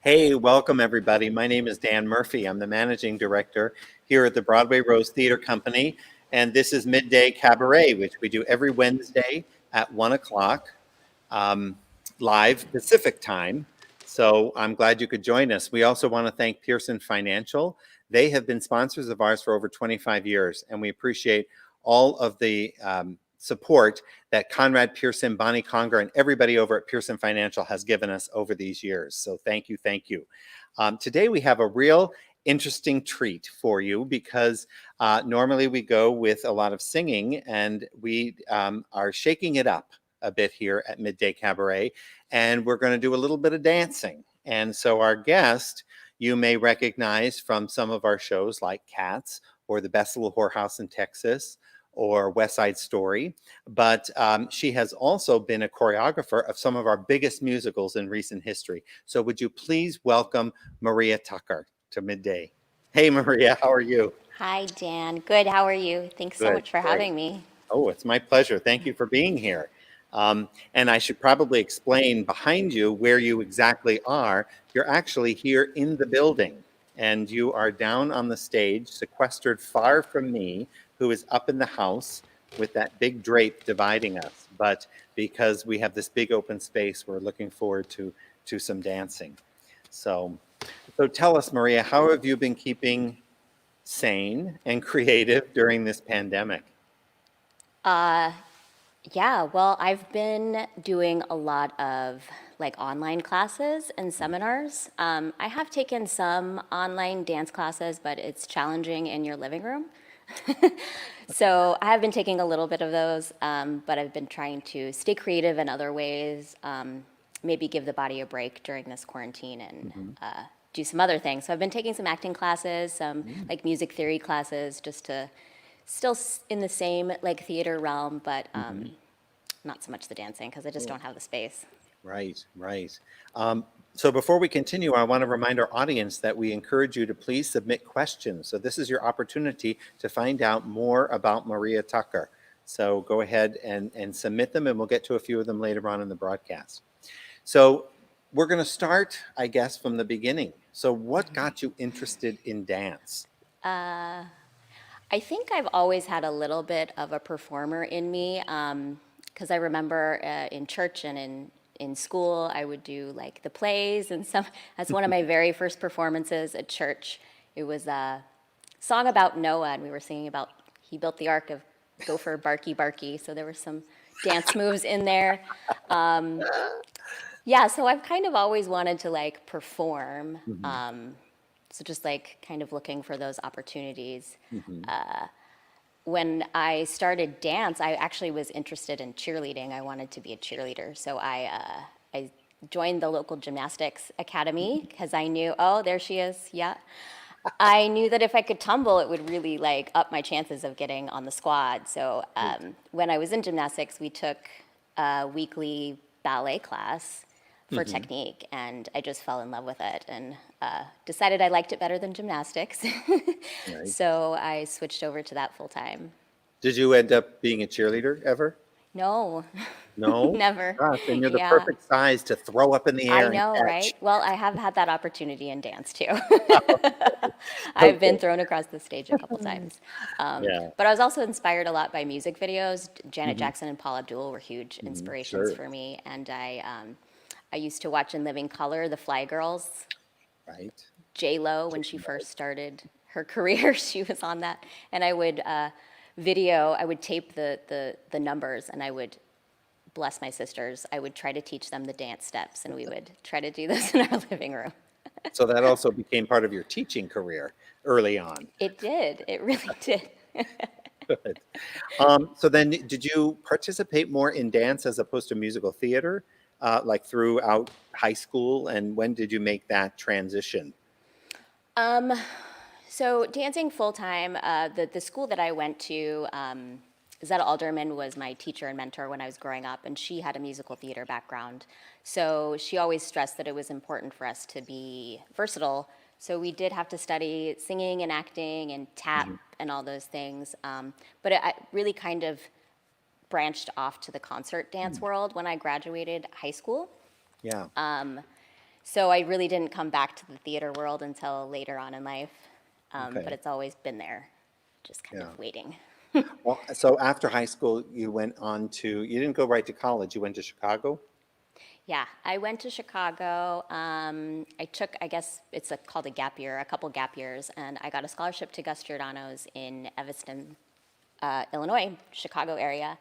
Hey, welcome everybody. My name is Dan Murphy. I'm the managing director here at the Broadway Rose Theater Company, and this is Midday Cabaret, which we do every Wednesday at 1 o'clock live Pacific time. So I'm glad you could join us. We also want to thank Pearson Financial. They have been sponsors of ours for over 25 years, and we appreciate all of the support that Conrad Pearson, Bonnie Conger, and everybody over at Pearson Financial has given us over these years. So thank you, thank you. Today we have a real interesting treat for you because normally we go with a lot of singing, and we are shaking it up a bit here at Midday Cabaret, and we're going to do a little bit of dancing. And so our guest, you may recognize from some of our shows like Cats or The Best Little Whorehouse in Texas or West Side Story, but she has also been a choreographer of some of our biggest musicals in recent history. So would you please welcome Maria Tucker to Midday. Hey, Maria, how are you? Hi, Dan. Good. How are you? Thanks so Good, much for great. having me. Oh, it's my pleasure. Thank you for being here. And I should probably explain behind you where you exactly are. You're actually here in the building, and you are down on the stage, sequestered far from me, who is up in the house with that big drape dividing us. But because we have this big open space, we're looking forward to some dancing. So, so tell us, Maria, how have you been keeping sane and creative during this pandemic? Uh, yeah, well, I've been doing a lot of like online classes and seminars. I have taken some online dance classes, but it's challenging in your living room. So I have been taking a little bit of those, but I've been trying to stay creative in other ways, maybe give the body a break during this quarantine and Mhm. do some other things. So I've been taking some acting classes, some like music theory classes, just to still in the same like theater realm, but Mhm. not so much the dancing because I just don't have the space. Right, right. So before we continue, I want to remind our audience that we encourage you to please submit questions. So this is your opportunity to find out more about Maria Tucker. So go ahead and submit them, and we'll get to a few of them later on in the broadcast. So we're going to start, I guess, from the beginning. So what got you interested in dance? I think I've always had a little bit of a performer in me because I remember in church and in school I would do like the plays and some. That's one of my very first performances at church. It was a song about Noah, and we were singing about he built the ark of Gopher Barky Barky. So there were some dance moves in there. Yeah, so I've kind of always wanted to like perform. Mhm. So just like kind of looking for those opportunities. Mhm. When I started dance, I actually was interested in cheerleading. I wanted to be a cheerleader. So I joined the local gymnastics academy because I knew, oh, there she is. Yeah. I knew that if I could tumble, it would really like up my chances of getting on the squad. So Right. when I was in gymnastics, we took a weekly ballet class for Mhm. technique, and I just fell in love with it and decided I liked it better than gymnastics. Right. So I switched over to that full time. Did you end up being a cheerleader ever? No, No? never. Gosh, then you're the Yeah, perfect size to throw up in the I air and know, catch. right? Well, I have had that opportunity in dance too. I've been Okay. thrown across the stage a couple times. Yeah. But I was also inspired a lot by music videos. Janet Mhm. Jackson and Paula Abdul were huge Mhm. inspirations Sure. for me. And I used to watch in living color the Fly Girls. Right. J Lo, when she first started her career, she was on that. And I would I would tape the numbers, and I would bless my sisters. I would try to teach them the dance steps, and we would try to do this in our living room. So that also became part of your teaching career early on. It did. It really did. Good. So then, did you participate more in dance as opposed to musical theater, like throughout high school? And when did you make that transition? Um, so dancing full time, the school that I went to, Zetta Alderman was my teacher and mentor when I was growing up, and she had a musical theater background. So she always stressed that it was important for us to be versatile. So we did have to study singing and acting and tap Mhm. and all those things. But I really kind of branched off to the concert dance Mm. world when I graduated high school. Yeah. So I really didn't come back to the theater world until later on in life, Okay. but it's always been there, just kind Yeah. of waiting. Well, so after high school, you went on to, you didn't go right to college, you went to Chicago? Yeah, I went to Chicago. I took, I guess it's called a gap year, a couple gap years, and I got a scholarship to Gus Giordano's in Evanston, Illinois, Chicago area,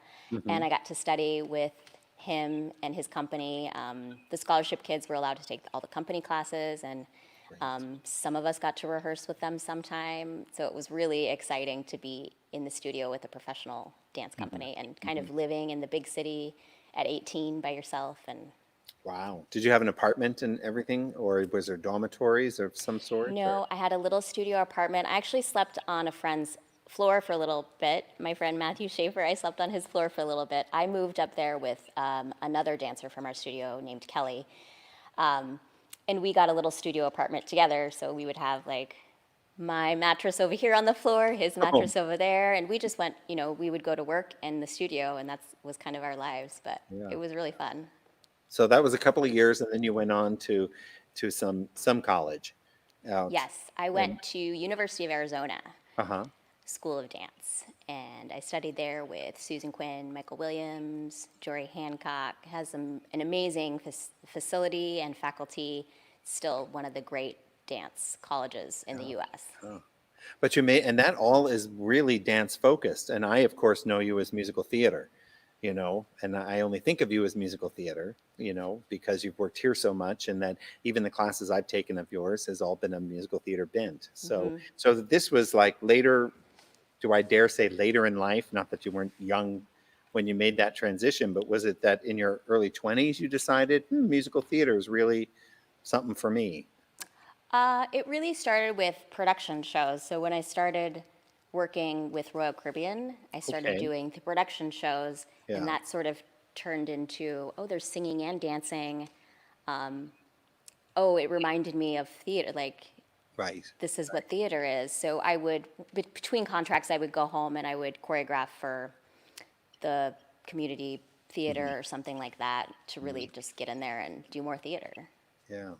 and I got to study with him and his company. The scholarship kids were allowed to take all the company classes, and some of us got to rehearse with them sometime. So it was really exciting to be in the studio with a professional dance company and kind of living in the big city at 18 by yourself. And Wow. Did you have an apartment and everything, or was there dormitories of some sort? Or? no, I had a little studio apartment. I actually slept on a friend's floor for a little bit. My friend Matthew Schaefer, I slept on his floor for a little bit. I moved up there with another dancer from our studio named Kelly. And we got a little studio apartment together, so we would have like my mattress over here on the floor, his mattress over there, and we just went, we would go to work in the studio, and that was kind of our lives, but it was really fun. So that was a couple of years, and then you went on to some college. Out. Yes, I went to University of Arizona Uh-huh. School of Dance, and I studied there with Susan Quinn, Michael Williams, Jory Hancock. Has an amazing facility and faculty. Still one of the great dance colleges in the U.S. But and that all is really dance focused. And I, of course, know you as musical theater, and I only think of you as musical theater, because you've worked here so much, and that even the classes I've taken of yours has all been a musical theater bent. So, so this was like later, do I dare say later in life? Not that you weren't young when you made that transition, but was it that in your early 20s you decided musical theater is really something for me? It really started with production shows. So when I started working with Royal Caribbean, I started doing the production shows, and that sort of turned into, there's singing and dancing. It reminded me of theater, like, Right. this is what theater is. So I would, between contracts, I would go home and I would choreograph for the community theater or something like that to really just get in there and do more theater. Yeah.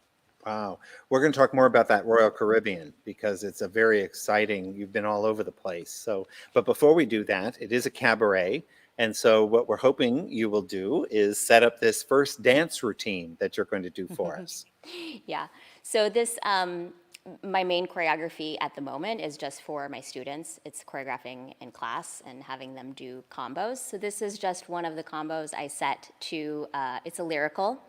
Wow. We're going to talk more about that Royal Caribbean because it's a very exciting, you've been all over the place. So, but before we do that, it is a cabaret. And so what we're hoping you will do is set up this first dance routine that you're going to do for us. Yeah. So this, my main choreography at the moment is just for my students. It's choreographing in class and having them do combos. So this is just one of the combos I set to, it's a lyrical.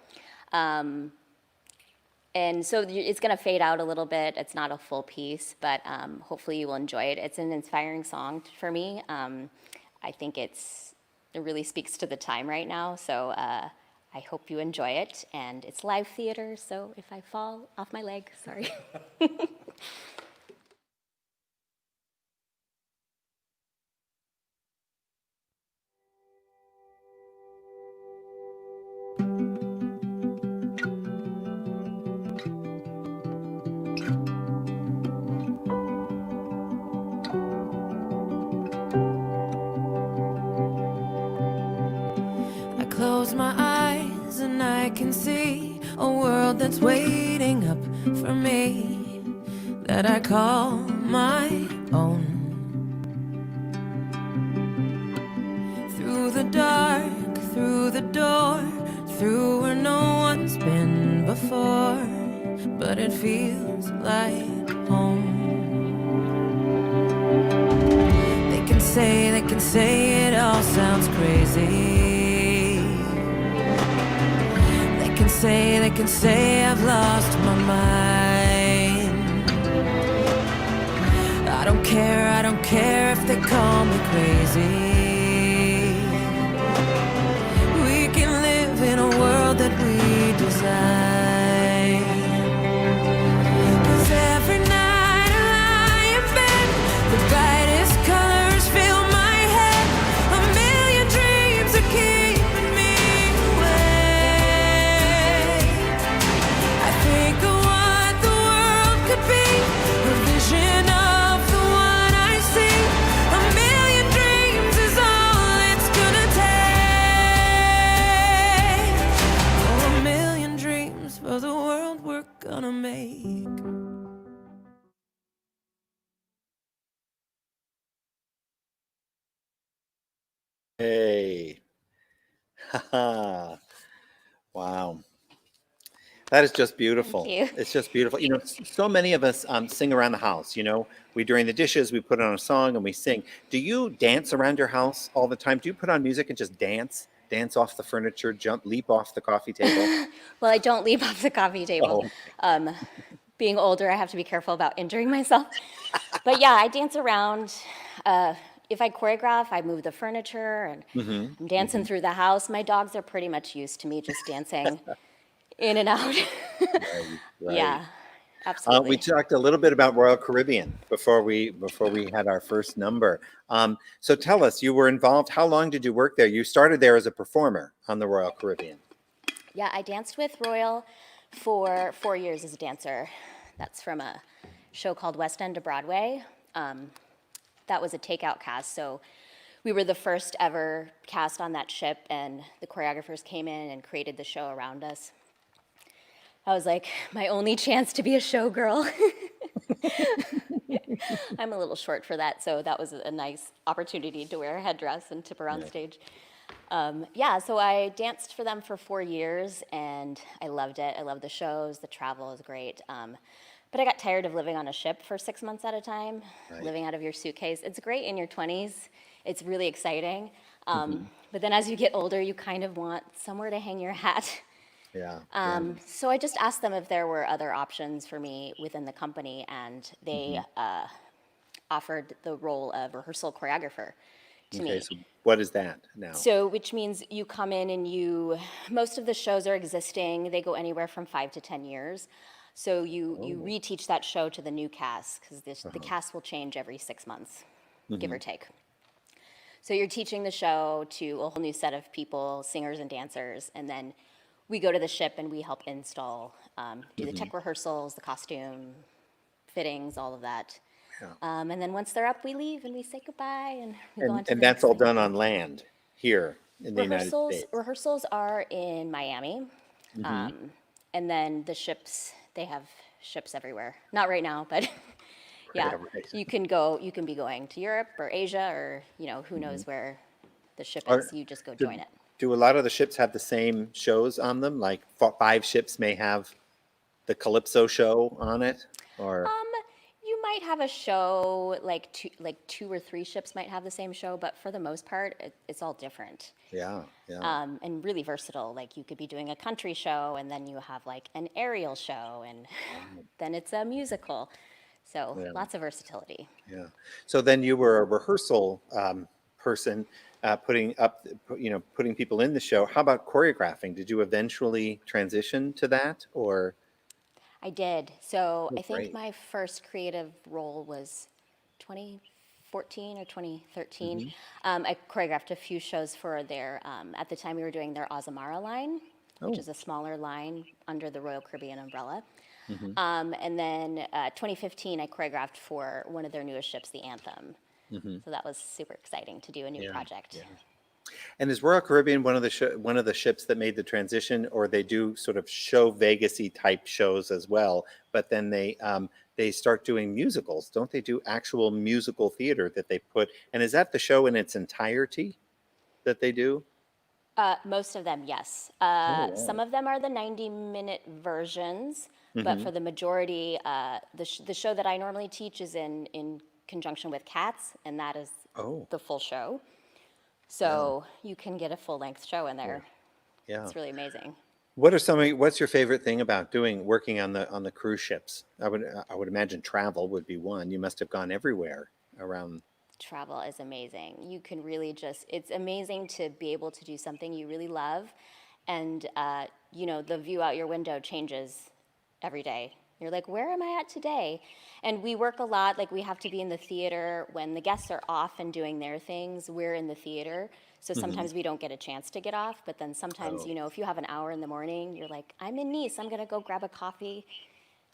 And so it's going to fade out a little bit. It's not a full piece, but hopefully you will enjoy it. It's an inspiring song for me. I think it really speaks to the time right now. So I hope you enjoy it. And it's live theater, so if I fall off my leg, sorry. Close my eyes and I can see a world that's waiting up for me, that I call my own. Through the dark, through the door, through where no one's been before, but it feels like home. They can say it all sounds crazy. They can say I've lost my mind. I don't care if they call me crazy. We can live in a world that we design. 'Cause every night I lie in bed, the brightest colors fill my head. A million dreams are keeping me awake. I think of what the world could be, a vision of the one I see. A million dreams is all it's gonna take. Oh, a million dreams Hey. Haha. Wow. That is just Thank beautiful. you. It's just beautiful. So many of us sing around the house. We during the dishes, we put on a song and we sing. Do you dance around your house all the time? Do you put on music and just dance? Dance off the furniture, jump, leap off the coffee table? Well, I don't leap off the coffee table. Oh, Um, Being older, I have to be careful about injuring myself. But yeah, I dance around. Uh, if I choreograph, I move the furniture and mm-hmm, I'm dancing mm-hmm. through the house. My dogs are pretty much used to me just dancing in and out. Right, right. Yeah, We absolutely. talked a little bit about Royal Caribbean before we had our first number. So tell us, you were involved. How long did you work there? You started there as a performer on the Royal Caribbean. Yeah, I danced with Royal for 4 years as a dancer. That's from a show called West End to Broadway. That was a takeout cast, so we were the first ever cast on that ship, and the choreographers came in and created the show around us. I was like, my only chance to be a showgirl. I'm a little short for that, so that was a nice opportunity to wear a headdress and tip around Yeah. stage. Yeah, so I danced for them for 4 years, and I loved it. I loved the shows. The travel was great. But I got tired of living on a ship for 6 months at a time, Right. living out of your suitcase. It's great in your 20s. It's really exciting. Hmm. But then as you get older, you kind of want somewhere to hang your hat. Yeah. Yeah. So I just asked them if there were other options for me within the company, and they Hmm. offered the role of rehearsal choreographer to Okay. me. So what is that now? So, which means you come in and most of the shows are existing. They go anywhere from 5 to 10 years. So you Oh. reteach that show to the new cast because the Uh-huh. cast will change every 6 months, give Hmm. or take. So you're teaching the show to a whole new set of people, singers and dancers, and then we go to the ship and we help install, do the Hmm. tech rehearsals, the costume fittings, all of that. Yeah. And then once they're up, we leave and we say goodbye and we go on And to and the that's next all thing. done on land here in the United States. Rehearsals are in Miami, Hmm. and then the ships, they have ships everywhere. Not right now, but yeah, Yeah. Right. you can be going to Europe or Asia or, who Hmm. knows where the ship Are, is. You just go join do, it. do a lot of the ships have the same shows on them? Like five ships may have the Calypso show on it, or Um, you might have a show like two or three ships might have the same show, but for the most part, it's all different. yeah, yeah, And really versatile. Like you could be doing a country show, and then you have like an aerial show, and wow, then it's a musical. So yeah, lots of versatility. yeah. So then you were a rehearsal person, putting people in the show. How about choreographing? Did you eventually transition to that, or? I did. So Oh, I think great. my first creative role was 2014 or 2013. Hmm. I choreographed a few shows for at the time we were doing their Azamara line, which Oh. is a smaller line under the Royal Caribbean umbrella. Hmm. And then 2015, I choreographed for one of their newest ships, the Anthem. Hmm. So that was super exciting to do a new Yeah, project. yeah. And is Royal Caribbean one of the ships that made the transition, or they do sort of show Vegas-y type shows as well, but then they start doing musicals, don't they? Do actual musical theater that they put, and is that the show in its entirety that they do? Most of them, yes. Oh, Some wow. of them are the 90-minute versions, but Hmm. for the majority, the show that I normally teach is in conjunction with Cats, and that is Oh, the full show. yeah, So you can get a full length show in yeah, there. yeah. It's really amazing. What's your favorite thing about working on the cruise ships? I would imagine travel would be one. You must have gone everywhere around. Travel is amazing. You can really it's amazing to be able to do something you really love. And, the view out your window changes every day. You're like, where am I at today? And we work a lot, like we have to be in the theater when the guests are off and doing their things, we're in the theater. So Hmm. sometimes we don't get a chance to get off, but then sometimes, Oh, if you have an hour in the morning, you're like, I'm in Nice, I'm gonna go grab a coffee.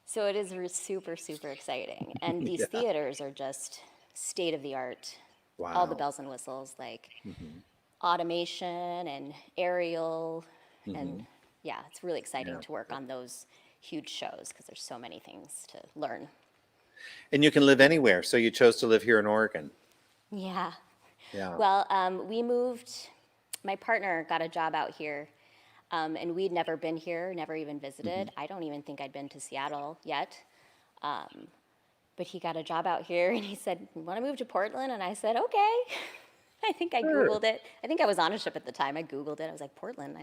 So it is super, super exciting. And these yeah. theaters are just state of the art. All the Wow. bells and whistles, like Hmm. automation and aerial. Hmm. And yeah, it's really exciting Yeah. to work on those huge shows because there's so many things to learn. And you can live anywhere, so you chose to live here in Oregon. Yeah. Yeah. Well, we moved, my partner got a job out here, and we'd never been here, never even visited. I don't even think I'd been to Seattle yet. But he got a job out here and he said, "You want to move to Portland?" And I said, "Okay." I think I Sure. Googled it. I think I was on a ship at the time. I Googled it. I was like, Portland.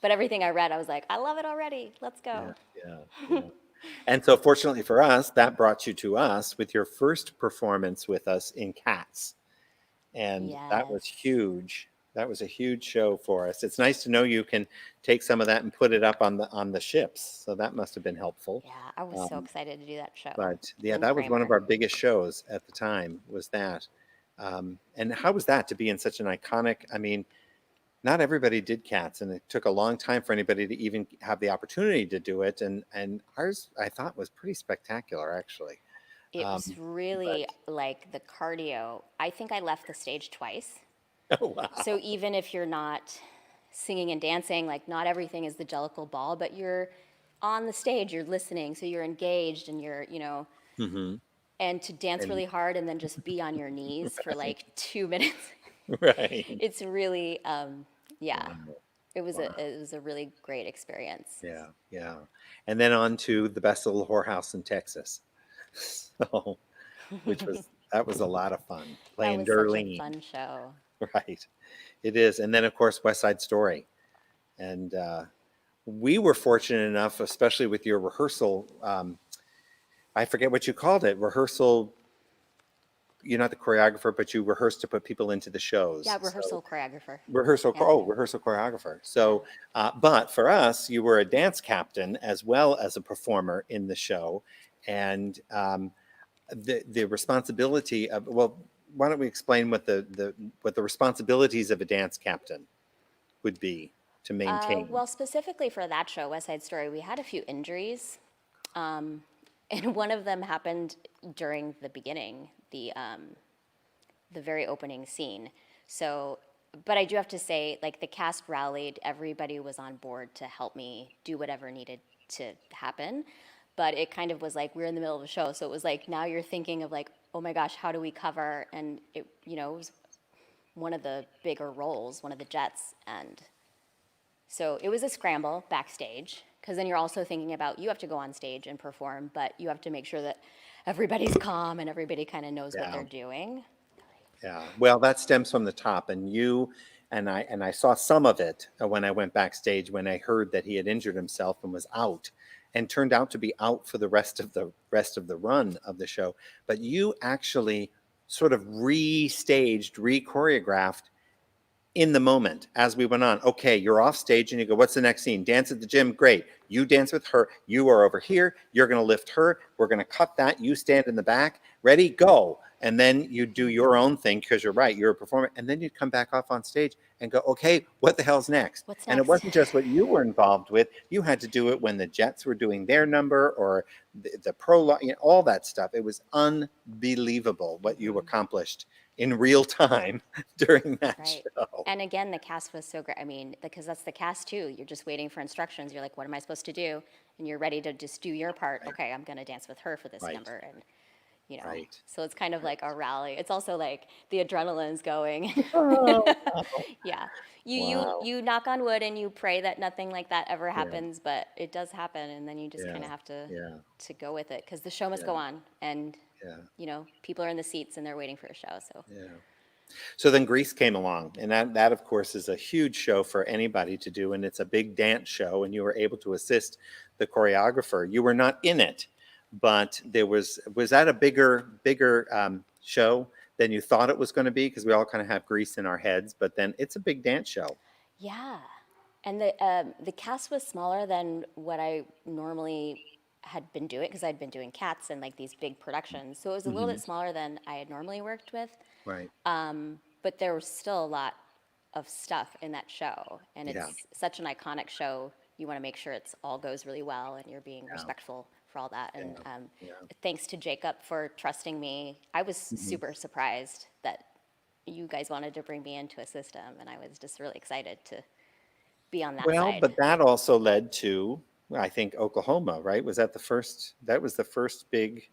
But everything I read, I was like, I love it already. Let's Yeah, go. yeah, yeah. And so fortunately for us, that brought you to us with your first performance with us in Cats. And that was Yes. huge. That was a huge show for us. It's nice to know you can take some of that and put it up on the ships. So that must have been helpful. Yeah, I was so Um, excited to do that show. but yeah, And that was one of Kramer. our biggest shows at the time, was that. And how was that to be in such an iconic? I mean, not everybody did Cats, and it took a long time for anybody to even have the opportunity to do it. And ours, I thought, was pretty spectacular, actually. It was But really like the cardio. I think I left the stage twice. oh wow, So even if you're not singing and dancing, like not everything is the Jellicle Ball, but you're on the stage, you're listening, so you're engaged and you're, hmm and to dance and really hard and then just be on your knees for right, like 2 minutes, right, it's really, yeah, wow, wow, it was a really great experience. yeah, yeah. And then on to the best little whorehouse in Texas. So, which was that was a lot of fun That playing was such a Darlene, fun show. right? It is, and then of course West Side Story, and we were fortunate enough, especially with your rehearsal. I forget what you called it. Rehearsal. You're not the choreographer, but you rehearse to put people into the shows. Yeah, So rehearsal choreographer. Yeah, rehearsal choreographer. yeah. So, but for us, you were a dance captain as well as a performer in the show, and the responsibility of, well, why don't we explain what the responsibilities of a dance captain would be to maintain? Well, specifically for that show, West Side Story, we had a few injuries, and one of them happened during the beginning, the very opening scene. So, but I do have to say, like the cast rallied, everybody was on board to help me do whatever needed to happen. But it kind of was like we're in the middle of a show, so it was like now you're thinking of like, oh my gosh, how do we cover? And it was one of the bigger roles, one of the jets, and so it was a scramble backstage because then you're also thinking about you have to go on stage and perform, but you have to make sure that everybody's calm and everybody kind of knows what Yeah. they're doing. Yeah, well, that stems from the top, and you and I saw some of it when I went backstage when I heard that he had injured himself and was out, and turned out to be out for the rest of the run of the show. But you actually sort of re-staged, re-choreographed in the moment as we went on. Okay, you're off stage and you go, what's the next scene? Dance at the gym. Great. You dance with her. You are over here. You're going to lift her. We're going to cut that. You stand in the back. Ready? Go. And then you do your own thing because you're right. You're a performer. And then you come back off on stage and go, okay, what the hell's next? What's And it next? wasn't just what you were involved with. You had to do it when the Jets were doing their number or the prologue, all that stuff. It was unbelievable what you accomplished in real time during that Right. show. And again, the cast was so great. I mean, because that's the cast too. You're just waiting for instructions. You're like, what am I supposed to do? And you're ready to just do your part. Right. Okay, I'm going to dance with her for this Right. number. And, Right. so it's kind of like a rally. It's also like the adrenaline's going. Oh, Yeah. You wow. you knock on wood and you pray that nothing like that ever Yeah. happens, but it does happen. And then you just kind Yeah. of have Yeah. to go with it because the show must Yeah. go on. And, Yeah. people are in the seats and they're waiting for a show. So, Yeah. So then Grease came along, and that of course is a huge show for anybody to do, and it's a big dance show, and you were able to assist the choreographer. You were not in it, but there was that a bigger show than you thought it was going to be, because we all kind of have Grease in our heads, but then it's a big dance show. yeah. And the cast was smaller than what I normally had been doing because I'd been doing Cats and like these big productions. So it was a little Hmm. bit smaller than I had normally worked with. Right. But there was still a lot of stuff in that show. And Yeah. it's such an iconic show. You want to make sure it's all goes really well and you're being respectful for all that. And Yeah. thanks to Jacob for trusting me. I was super surprised that you guys wanted to bring me into a system. And I was just really excited to be on that Well, side. but that also led to, I think, Oklahoma, right? Was that the first? That was the first big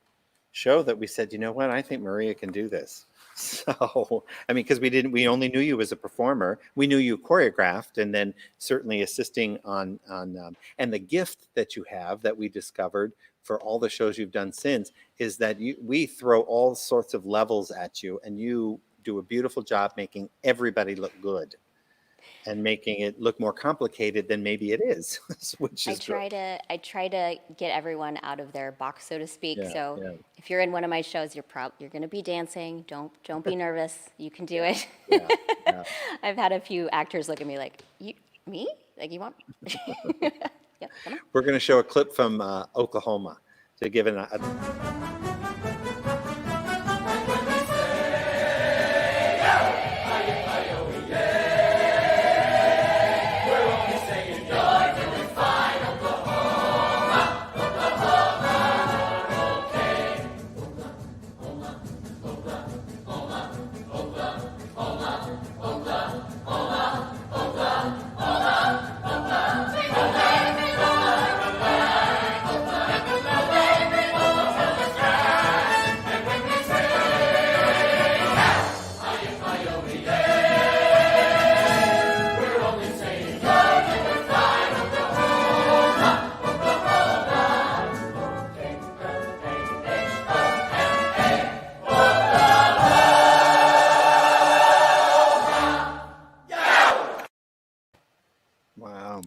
show that we said, you know what? I think Maria can do this. So, I mean, because we only knew you as a performer. We knew you choreographed, and then certainly assisting and the gift that you have that we discovered for all the shows you've done since is that we throw all sorts of levels at you, and you do a beautiful job making everybody look good and making it look more complicated than maybe it is, which is good. I try to get everyone out of their box, so to speak. Yeah, So yeah, if you're in one of my shows, you're going to be dancing. Don't be nervous. You can do it. yeah, yeah. I've had a few actors look at me like, me? Like you want? Yep, come on. We're going to show a clip from Oklahoma to give a wow.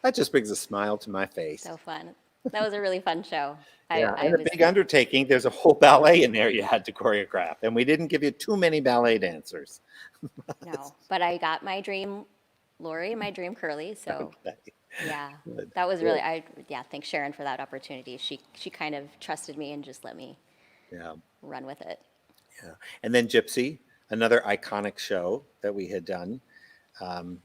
That just brings a smile to my face. So fun. That was a really fun show. Yeah, I and a was big undertaking. There's a whole ballet in there you had to choreograph, and we didn't give you too many ballet dancers. no, but I got my dream, Lori, my dream Curly. So Okay. yeah, Good, that was really good. thanks Sharon for that opportunity. She kind of trusted me and just let me Yeah, run with it. yeah. And then Gypsy, another iconic show that we had done. And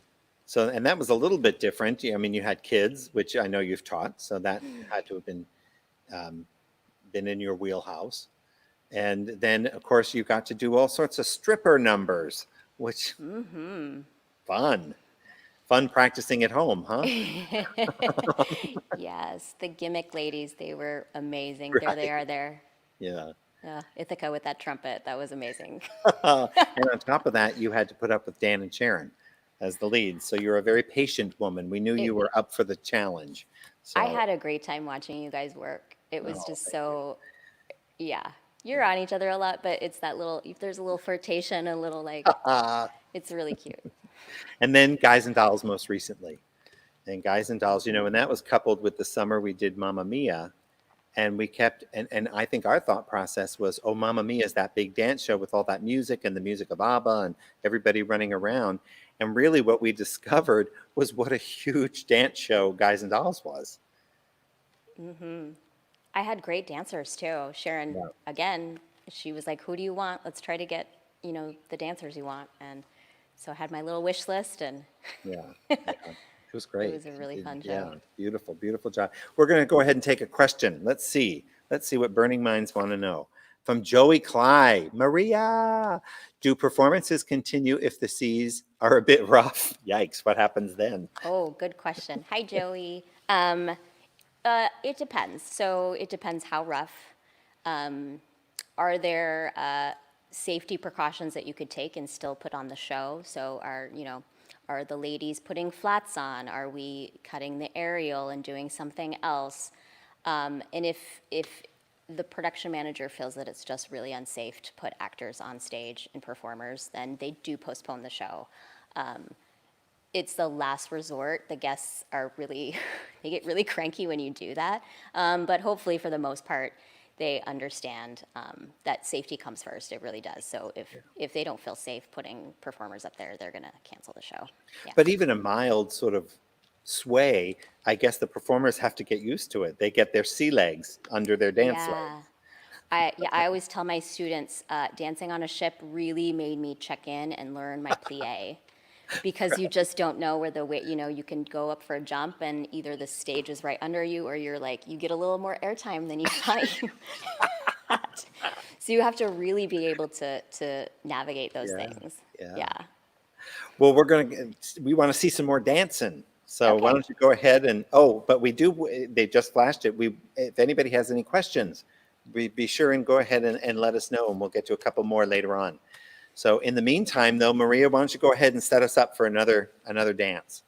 that was a little bit different. I mean, you had kids, which I know you've taught, so that had to have been in your wheelhouse. And then, of course, you got to do all sorts of stripper numbers, which fun practicing at home, huh? Yes, the gimmick ladies, they were amazing. There Right. they are there. Yeah. Ithaca with that trumpet, that was amazing. And on top of that, you had to put up with Dan and Sharon as the leads. So you're a very patient woman. We knew you were up for the challenge. So, I had a great time watching you guys work. It was Oh, just thank so, yeah. You're on each other a lot, but it's that little, there's a little flirtation, a little like, it's really cute. and then Guys and Dolls most recently. And Guys and Dolls, and that was coupled with the summer we did Mamma Mia. And we kept, and I think our thought process was, oh, Mamma Mia is that big dance show with all that music and the music of ABBA and everybody running around. And really what we discovered was what a huge dance show Guys and Dolls was. I had great dancers too. Sharon, Yeah. again, she was like, who do you want? Let's try to get, the dancers you want. And so I had my little wish list and Yeah. It was great. it was a really fun show. Yeah, beautiful, beautiful job. We're going to go ahead and take a question. Let's see what Burning Minds want to know. From Joey Cly, Maria, do performances continue if the seas are a bit rough? Yikes, what happens then? Oh, good question. Hi, Joey. It depends. So it depends how rough. Are there safety precautions that you could take and still put on the show? So are the ladies putting flats on? Are we cutting the aerial and doing something else? And if the production manager feels that it's just really unsafe to put actors on stage and performers, then they do postpone the show. It's the last resort. The guests are really, they get really cranky when you do that. But hopefully for the most part, they understand that safety comes first. It really does. So if they don't feel safe putting performers up there, they're gonna cancel the show. Yeah. But even a mild sort of sway, I guess the performers have to get used to it. They get their sea legs under their dance legs. I always tell my students, dancing on a ship really made me check in and learn my plie. Because you just don't know where the weight, you can go up for a jump and either the stage is right under you or you're like, you get a little more airtime than you thought you had. So you have to really be able to navigate those things. Yeah. Well, we want to see some more dancing. So why don't you go ahead and, but they just flashed it. If anybody has any questions, be sure and go ahead and let us know, and we'll get to a couple more later on. So in the meantime, though, Maria, why don't you go ahead and set us up for another dance?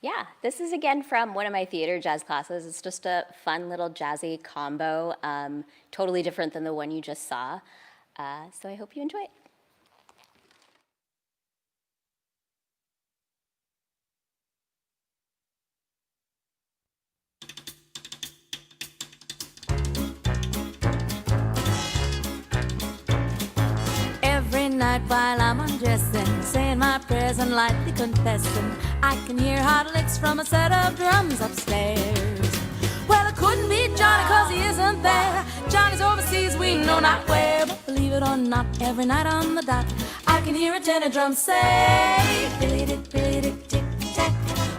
Yeah, this is again from one of my theater jazz classes. It's just a fun little jazzy combo, totally different than the one you just saw. So I hope you enjoy it. Every night while I'm undressing, saying my prayers and lightly confessing, I can hear hot licks from a set of drums upstairs. Well, it couldn't be Johnny 'cause he isn't there. Johnny's overseas, we know not where. But believe it or not, every night on the dot, I can hear a tenor drum say, billy-dick, tick-tack.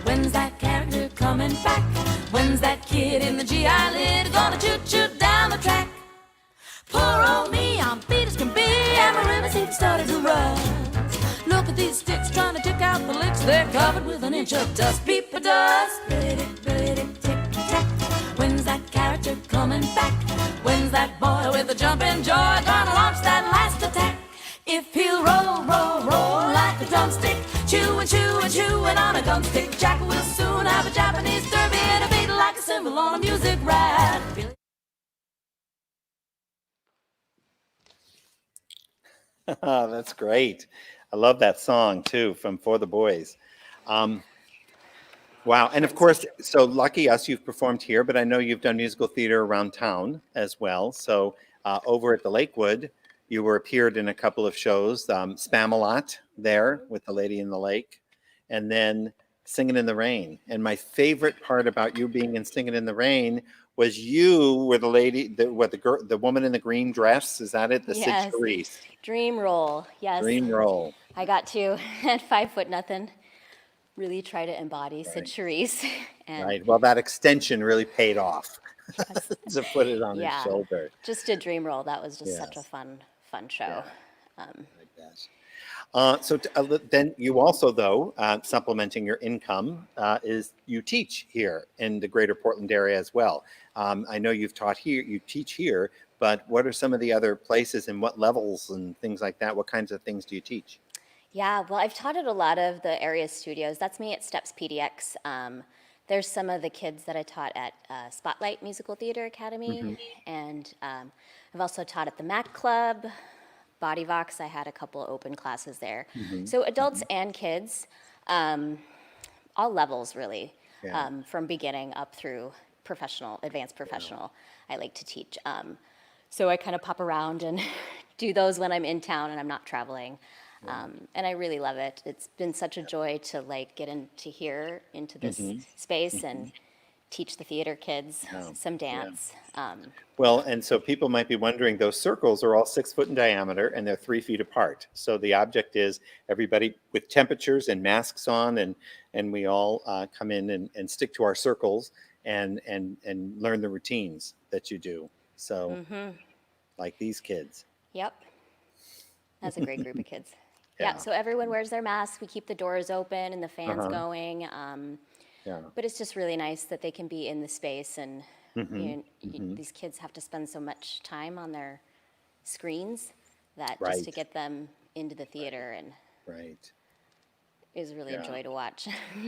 When's that character coming back? When's that kid in the GI lid gonna choo-choo down the track? Poor old me, I'm beat as can be, and my rhythm seems started to rust. Look at these sticks trying to tick out the licks. They're covered with an inch of dust. Beep a dust. Billy-dick, tick-tack. When's that character coming back? When's that boy with the jumping joy gonna launch that last attack? If he'll roll, roll, roll like a drumstick, chewing, chewing, chewing on a gum stick, Jack will soon have a Japanese derby and a beat like a cymbal on a music rack. That's great. I love that song too from For the Boys. Wow. And of course, so lucky us, you've performed here, but I know you've done musical theater around town as well. So over at the Lakewood, you were appeared in a couple of shows, Spam-A-Lot there with the Lady in the Lake, and then Singing in the Rain. And my favorite part about you being in Singing in the Rain was you were the lady, the woman in the green dress. Is that it? The Sid Yes. Charisse. Dream roll, yes. Dream role. I got to, at 5'0", really try to embody Sid Right. Charisse. And Right. Well, that extension really paid off to put it on his yeah, shoulder. just a dream roll. That was just such a Yes. fun show. I bet. Then you also, though, supplementing your income, is you teach here in the greater Portland area as well. I know you've taught here, you teach here, but what are some of the other places and what levels and things like that? What kinds of things do you teach? Yeah, well, I've taught at a lot of the area studios. That's me at Steps PDX. There's some of the kids that I taught at Spotlight Musical Theater Academy, and I've also taught at the Mac Club, Body Vox. I had a couple open classes there. So adults and kids, all levels really, Yeah. from beginning up through professional, advanced professional. I like to teach. So I kind of pop around and do those when I'm in town and I'm not traveling. And I really love it. It's been such a joy to like get into here, into this space and teach the theater kids some dance. Well, and so people might be wondering, those circles are all 6 foot in diameter and they're 3 feet apart. So the object is everybody with temperatures and masks on, and we all come in and stick to our circles and learn the routines that you do. So like these kids. Yep. That's a great group of kids. Yeah. Yeah, so everyone wears their masks. We keep the doors open and the fans Uh-huh. going. Yeah. But it's just really nice that they can be in the space, and these kids have to spend so much time on their screens that just to Right. get them into the theater and Right. is really a joy to watch.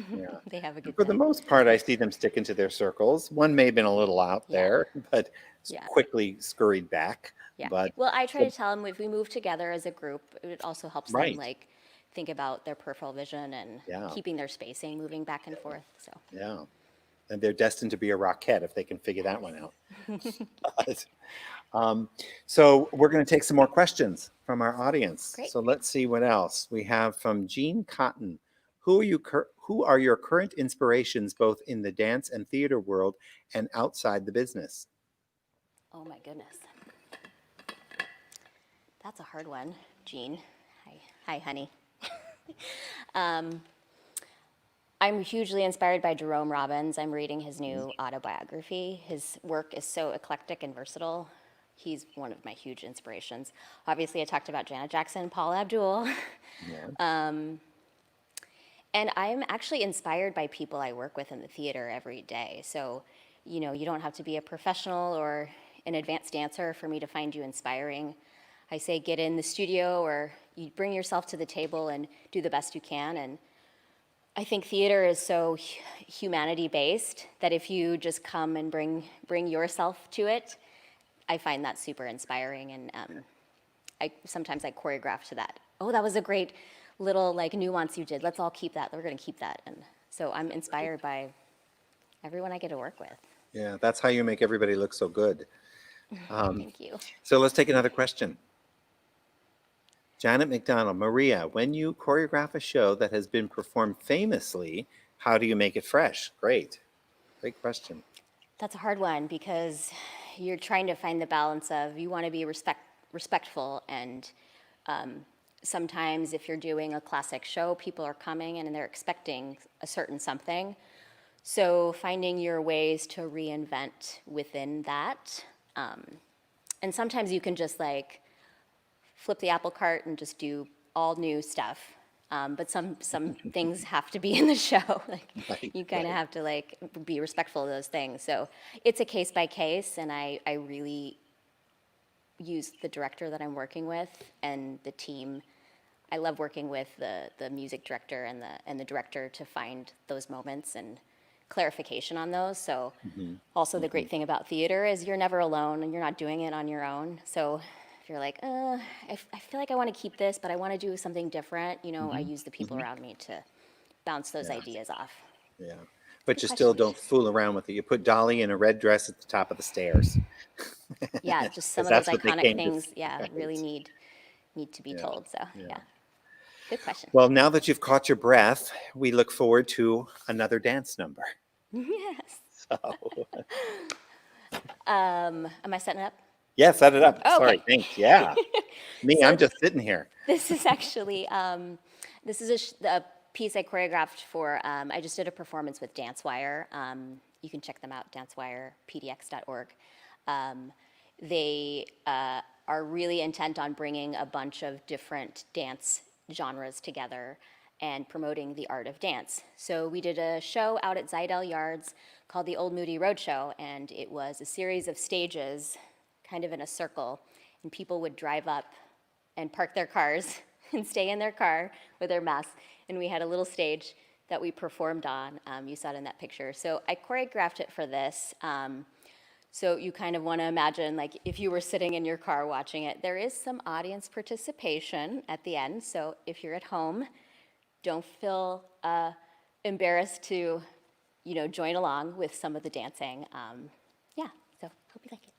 Yeah. They have a good For the time. most part, I see them sticking to their circles. One may have been a little out Yeah. there, but Yeah. quickly scurried back. Yeah. But Well, I try to tell them if we move together as a group, it also helps Right. them like think about their peripheral vision and Yeah. keeping their spacing, moving back and forth. So yeah, and they're destined to be a rockette if they can figure that one out. But, so we're going to take some more questions from our audience. Great. So let's see what else we have from Jean Cotton. Who are your current inspirations, both in the dance and theater world and outside the business? oh my goodness. That's a hard one, Jean. Hi, honey. I'm hugely inspired by Jerome Robbins. I'm reading his new autobiography. His work is so eclectic and versatile. He's one of my huge inspirations. Obviously, I talked about Janet Jackson, Paula Abdul. Yeah. And I'm actually inspired by people I work with in the theater every day. So, you don't have to be a professional or an advanced dancer for me to find you inspiring. I say get in the studio or you bring yourself to the table and do the best you can. And I think theater is so humanity-based that if you just come and bring yourself to it, I find that super inspiring. And sometimes I choreograph to that. Oh, that was a great little like nuance you did. Let's all keep that. We're going to keep that. And so I'm inspired by everyone I get to work with. Yeah, that's how you make everybody look so good. Thank you. So let's take another question. Janet McDonald, Maria, when you choreograph a show that has been performed famously, how do you make it fresh? Great question. That's a hard one because you're trying to find the balance of you want to be respectful and sometimes if you're doing a classic show, people are coming and they're expecting a certain something. So finding your ways to reinvent within that. And sometimes you can just like flip the apple cart and just do all new stuff. But some things have to be in the show. Like you kind of have to like be respectful of those things. So it's a case by case, and I really use the director that I'm working with and the team. I love working with the music director and the director to find those moments and clarification on those. So also the great thing about theater is you're never alone and you're not doing it on your own. So if you're like, I feel like I want to keep this, but I want to do something different, you know, I use the people around me to bounce those ideas off. Yeah, but you still don't fool around with it. You put Dolly in a red dress at the top of the stairs. Yeah, just some of 'Cause those that's what they iconic came to things, yeah, right. really need to be told. So yeah, good question. Well, now that you've caught your breath, we look forward to another dance number. Yes. So, Am I setting it up? yeah, set it up. Oh, Sorry, okay. thanks. Yeah. Me, I'm just sitting here. This is actually, this is a piece I choreographed for, I just did a performance with DanceWire. You can check them out, dancewirepdx.org. They are really intent on bringing a bunch of different dance genres together and promoting the art of dance. So we did a show out at Zidell Yards called the Old Moody Roadshow, and it was a series of stages kind of in a circle, and people would drive up and park their cars and stay in their car with their masks, and we had a little stage that we performed on. You saw it in that picture. So I choreographed it for this. So you kind of want to imagine, like, if you were sitting in your car watching it, there is some audience participation at the end. So if you're at home, don't feel embarrassed to, you know, join along with some of the dancing. Yeah, so hope you like it.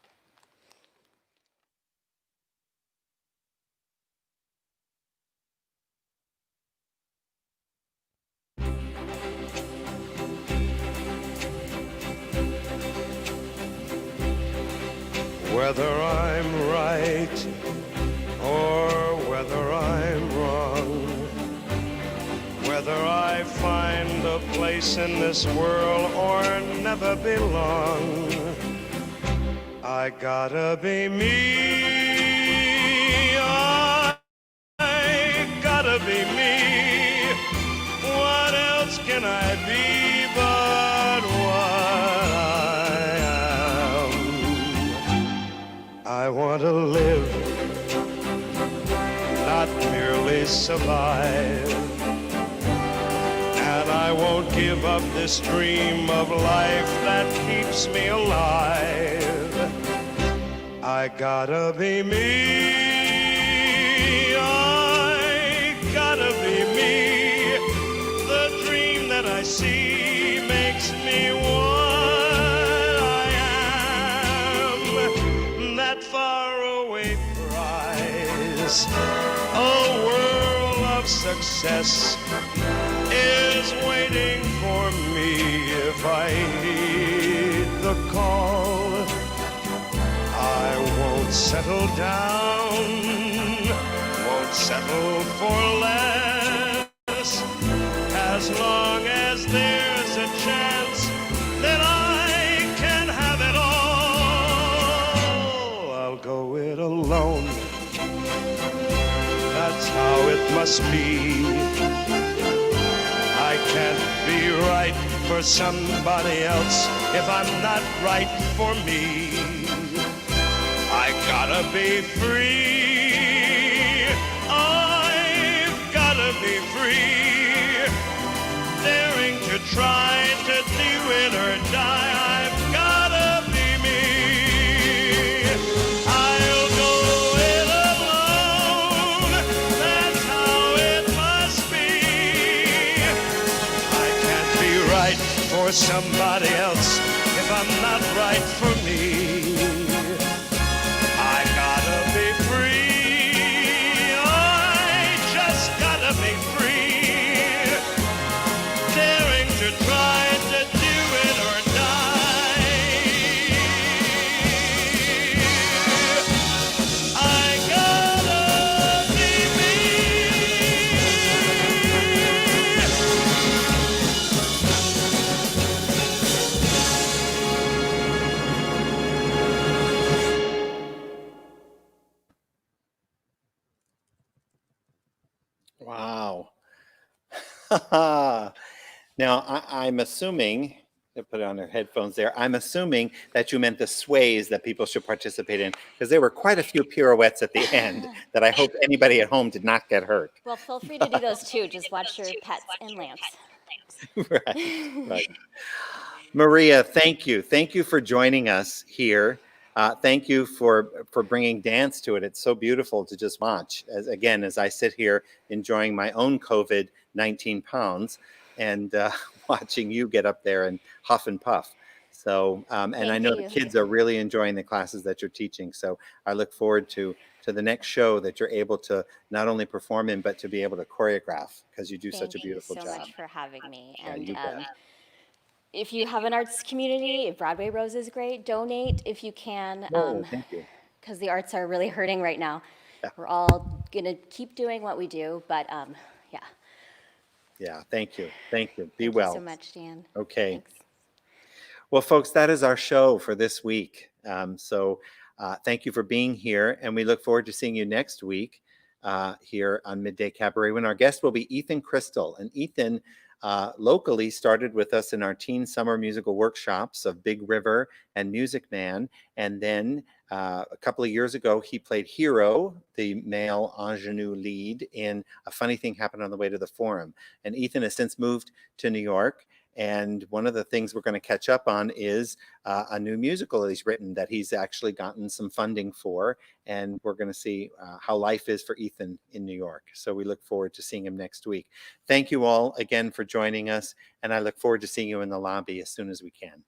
Whether I'm right or whether I'm wrong, whether I find a place in this world or never belong, I gotta be me. I gotta be me. What else can I be but what I am? I want to live, not merely survive. And I won't give up this dream of life that keeps me alive. I gotta be me. I gotta be me. The dream that I see makes me what I am. That faraway prize, a world of success, is waiting for me if I heed the call. I won't settle down, won't settle for less, as long as there's a chance that I can have it all. I'll go it alone, that's how it must be. I can't be right for somebody else if I'm not right for me. I gotta be free. I've gotta be free. Daring to try to do it or die. I've gotta be me. I'll go it alone. That's how it must be. I can't be right for somebody else if I'm not right for me. I gotta be free. I just gotta be free. Daring to try to do it or die. I gotta be me. Wow. Now, I'm assuming, they put on their headphones there, I'm assuming that you meant the sways that people should participate in, because there were quite a few pirouettes at the end that I hope anybody at home did not get hurt. Well, feel free to do those too. Just watch your pets and lamps. Right, right. Maria, thank you. Thank you for joining us here. Thank you for bringing dance to it. It's so beautiful to just watch. As I sit here enjoying my own COVID-19 pounds and watching you get up there and huff and puff. So, and I Thank know you. the kids are really enjoying the classes that you're teaching. So I look forward to the next show that you're able to not only perform in, but to be able to choreograph, because you do such a beautiful Thank you so job. much for having me. Yeah, And you bet. if you have an arts community, Broadway Rose is great. Donate if you can, Oh, thank you. because the arts are really hurting right now. Yeah. We're all gonna keep doing what we do, but yeah. Yeah, thank you. Thank you. Be Thank well. you so much, Dan. Okay. Thanks. Well, folks, that is our show for this week. Thank you for being here, and we look forward to seeing you next week here on Midday Cabaret, when our guest will be Ethan Crystal. And Ethan locally started with us in our teen summer musical workshops of Big River and Music Man. And then a couple of years ago, he played Hero, the male ingenue lead, in A Funny Thing Happened on the Way to the Forum. And Ethan has since moved to New York. And one of the things we're going to catch up on is a new musical that he's written that he's actually gotten some funding for. And we're going to see how life is for Ethan in New York. So we look forward to seeing him next week. Thank you all again for joining us. And I look forward to seeing you in the lobby as soon as we can.